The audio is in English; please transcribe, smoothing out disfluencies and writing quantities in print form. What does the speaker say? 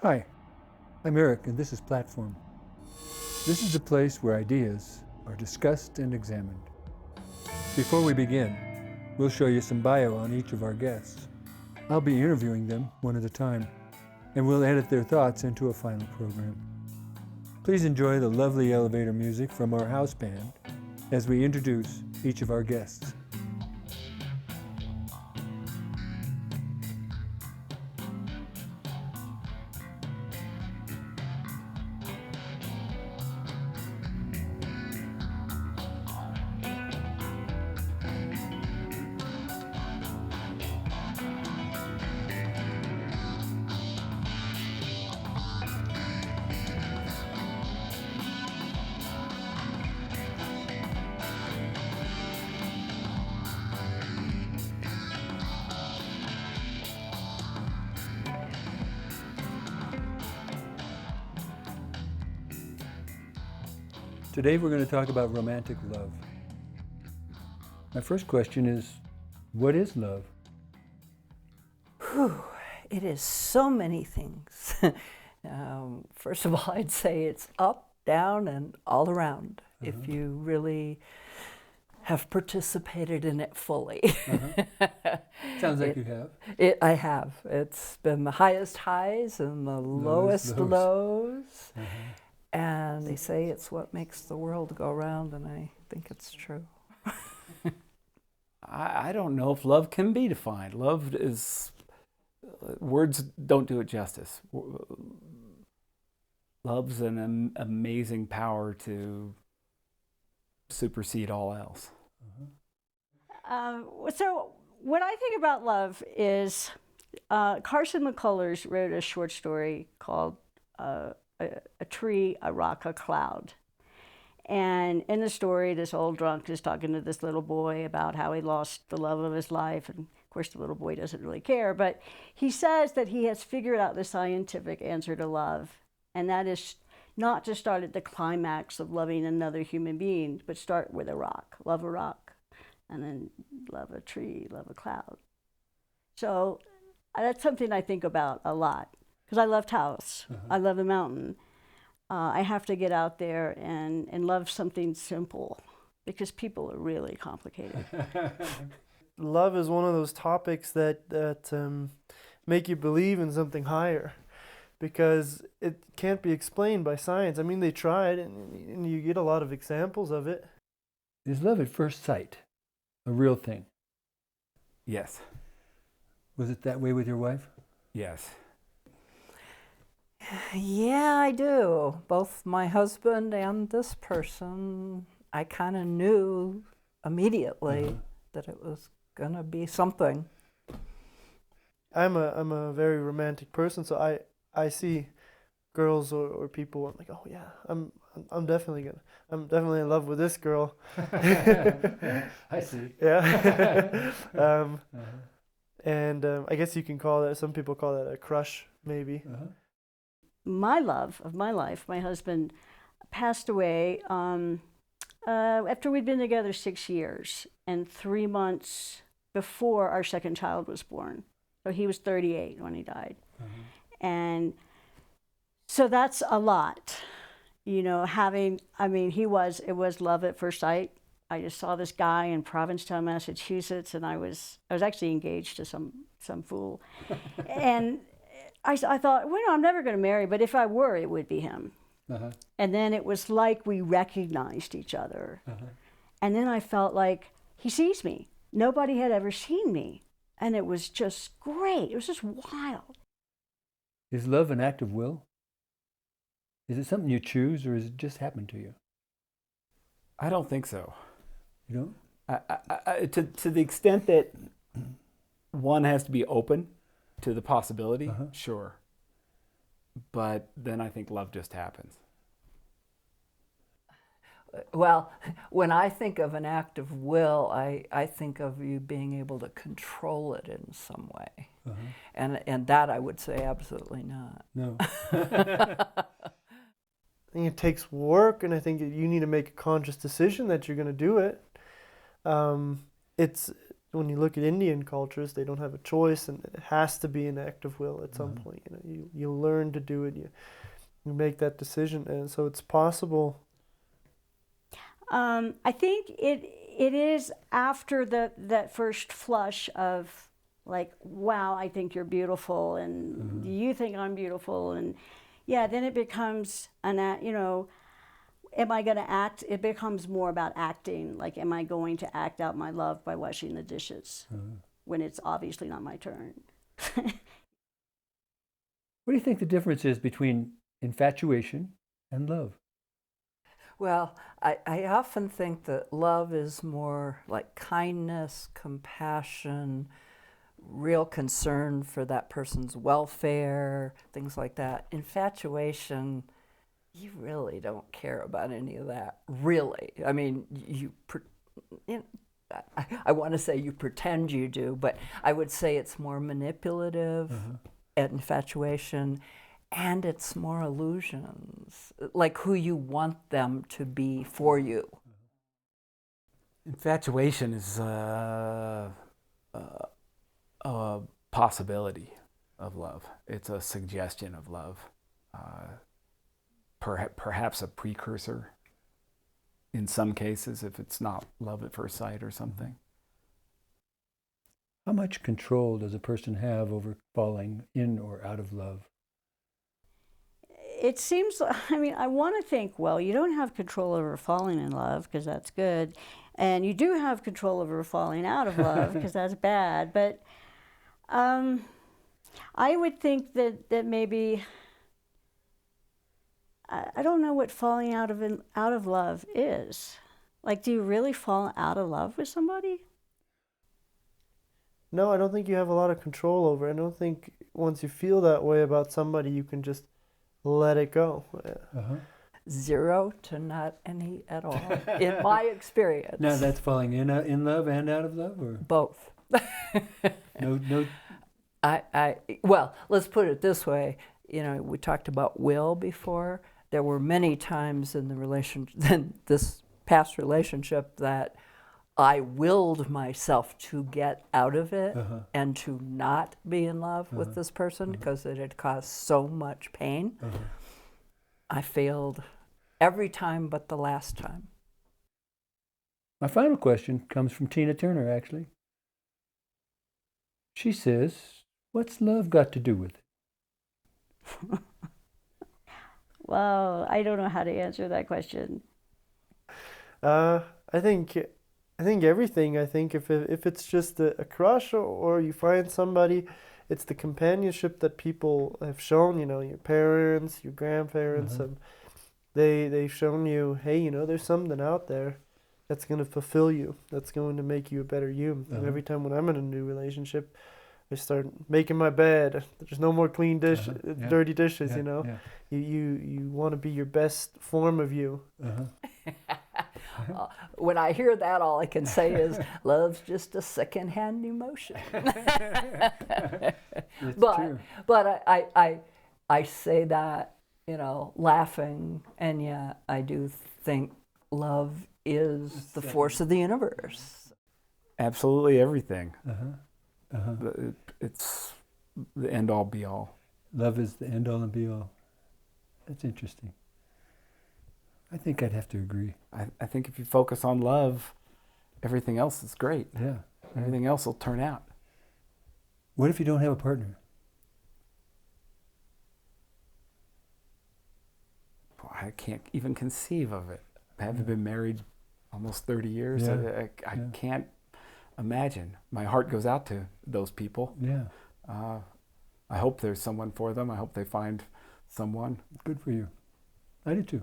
Hi, I'm Eric, and this is Platform. This is the place where ideas are discussed and examined. Before we begin, we'll show you some bio on each of our guests. I'll be interviewing them one at a time, and we'll edit their thoughts into a final program. Please enjoy the lovely elevator music from our house band as we introduce each of our guests. Today we're going to talk about romantic love. My first question is, what is love? It is so many things. First of all, I'd say it's up, down, and all around, if you really have participated in it fully. Sounds like you have. I have. It's been the highest highs and the lowest lows. And they say it's what makes the world go round, and I think it's true. I don't know if love can be defined. Love is, words don't do it justice. Love's an amazing power to supersede all else. So what I think about love is Carson McCullers wrote a short story called A Tree, a Rock, a Cloud. And in the story, this old drunk is talking to this little boy about how he lost the love of his life. And of course, the little boy doesn't really care. But he says that he has figured out the scientific answer to love. And that is not to start at the climax of loving another human being, but start with a rock. Love a rock. And then love a tree, love a cloud. So that's something I think about a lot. Because I love Taos. I love the mountain. I have to get out there and love something simple because people are really complicated. Love is one of those topics that make you believe in something higher because it can't be explained by science. I mean, they tried and you get a lot of examples of it. Is love at first sight a real thing? Yes. Was it that way with your wife? Yes. Yeah, I do. Both my husband and this person, I kind of knew immediately that it was going to be something. I'm a very romantic person, so I see girls or people, I'm like, oh yeah, I'm definitely in love with this girl. I see. Yeah. And I guess you can call that, some people call that a crush, maybe. My love of my life, my husband passed away after we'd been together 6 years and 3 months before our second child was born. So he was 38 when he died. And so that's a lot, you know, it was love at first sight. I just saw this guy in Provincetown, Massachusetts, and I was actually engaged to some fool. And I thought, well, I'm never going to marry, but if I were, it would be him. And then it was like we recognized each other. And then I felt like he sees me. Nobody had ever seen me. And it was just great. It was just wild. Is love an act of will? Is it something you choose, or does it just happen to you? I don't think so. You don't? To the extent that one has to be open to the possibility, sure. But then I think love just happens. Well, when I think of an act of will, I think of you being able to control it in some way. And that I would say absolutely not. No. I think it takes work, and I think you need to make a conscious decision that you're going to do it. It's when you look at Indian cultures, they don't have a choice, and it has to be an act of will at some point. You know, you learn to do it. You make that decision, and so it's possible. I think it is after that first flush of like, wow, I think you're beautiful, and do you think I'm beautiful, and yeah, then it becomes you know, am I going to act? It becomes more about acting. Like, am I going to act out my love by washing the dishes when it's obviously not my turn? What do you think the difference is between infatuation and love? Well, I often think that love is more like kindness, compassion, real concern for that person's welfare, things like that. Infatuation, you really don't care about any of that, really. I mean, I want to say you pretend you do, but I would say it's more manipulative at infatuation, and it's more illusions, like who you want them to be for you. Infatuation is a possibility of love. It's a suggestion of love, perhaps a precursor in some cases, if it's not love at first sight or something. How much control does a person have over falling in or out of love? It seems, I mean, I want to think, well, you don't have control over falling in love because that's good. And you do have control over falling out of love because that's bad. But I would think that maybe, I don't know what falling out of love is. Like, do you really fall out of love with somebody? No, I don't think you have a lot of control over it. I don't think once you feel that way about somebody, you can just let it go. Zero to not any at all, in my experience. Now that's falling in love and out of love, or Both. no. Well, let's put it this way. You know, we talked about will before. There were many times in this past relationship that I willed myself to get out of it and to not be in love with this person because it had caused so much pain. I failed every time but the last time. My final question comes from Tina Turner, actually. She says, what's love got to do with it? Well, I don't know how to answer that question. I think everything. I think if it's just a crush or you find somebody, it's the companionship that people have shown. You know, your parents, your grandparents, they've shown you, hey, you know, there's something out there that's going to fulfill you, that's going to make you a better you. And every time when I'm in a new relationship, I start making my bed. There's no more clean dirty dishes. You know, you want to be your best form of you. When I hear that, all I can say is, love's just a secondhand emotion. But I say that, you know, laughing, and yet I do think love is the force of the universe. Absolutely everything. It's the end all be all. Love is the end all and be all. That's interesting. I think I'd have to agree. I think if you focus on love, everything else is great. Yeah. Everything else will turn out. What if you don't have a partner? I can't even conceive of it. Having been married almost 30 years, I can't imagine. My heart goes out to those people. Yeah. I hope there's someone for them. I hope they find someone. Good for you. I do too.